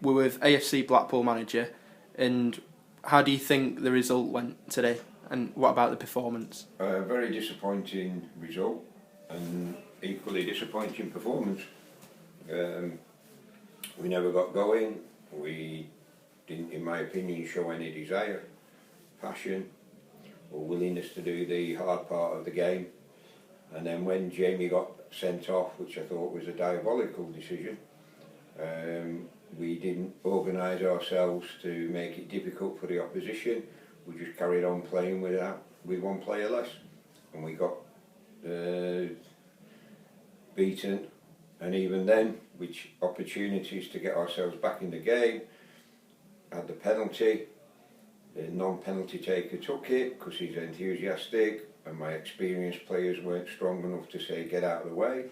we're with AFC Blackpool manager, and how do you think the result went today? And what about the performance? A very disappointing result and equally disappointing performance. We never got going. We didn't, in my opinion, show any desire, passion or willingness to do the hard part of the game. And then when Jamie got sent off, which I thought was a diabolical decision, we didn't organise ourselves to make it difficult for the opposition. We just carried on playing with one player less, and we got beaten. And even then, which opportunities to get ourselves back in the game, had the penalty. The non-penalty taker took it because he's enthusiastic, and my experienced players weren't strong enough to say get out of the way.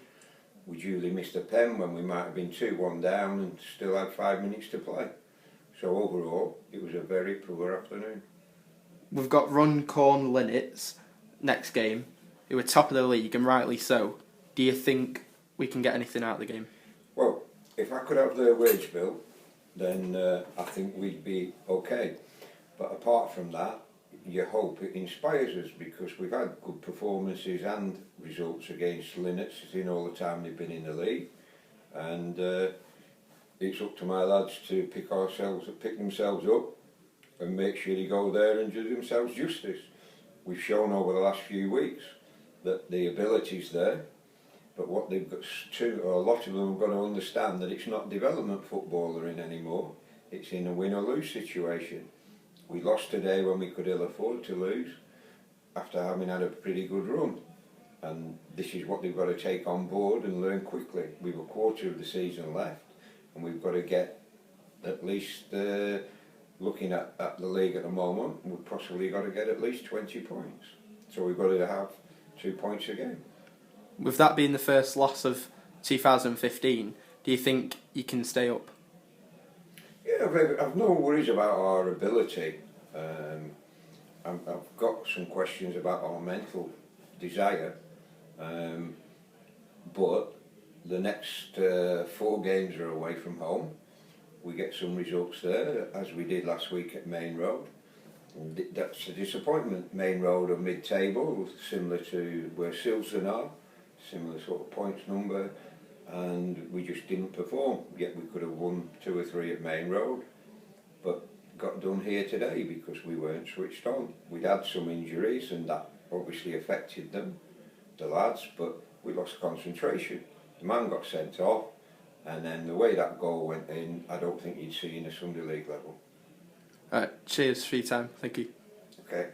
We duly missed a pen when we might have been 2-1 down and still had 5 minutes to play. So overall, it was a very poor afternoon. We've got Runcorn Linnets next game, who are top of the league, and rightly so. Do you think we can get anything out of the game? Well, if I could have their wage bill, then I think we'd be okay. But apart from that, you hope it inspires us, because we've had good performances and results against Linnets in all the time they've been in the league, and it's up to my lads to pick themselves up and make sure they go there and do themselves justice. We've shown over the last few weeks that the ability's there, but what they've got to, or a lot of them have got to understand that it's not development football they're in anymore. It's in a win or lose situation. We lost today when we could ill afford to lose, after having had a pretty good run. And this is what they've got to take on board and learn quickly. We've a quarter of the season left, and we've got to get at least, looking at the league at the moment, we've possibly got to get at least 20 points. So we've got to have 2 points a game. With that being the first loss of 2015, do you think you can stay up? Yeah, I've no worries about our ability. I've got some questions about our mental desire, but the next 4 games are away from home. We get some results there, as we did last week at Main Road. That's a disappointment. Main Road are mid-table, similar to where Silsden are, similar sort of points number, and we just didn't perform. Yet we could have won 2 or 3 at Main Road, but got done here today because we weren't switched on. We'd had some injuries, and that obviously affected them, the lads, but we lost concentration. The man got sent off, and then the way that goal went in, I don't think you'd see in a Sunday League level. Cheers for your time. Thank you. Okay.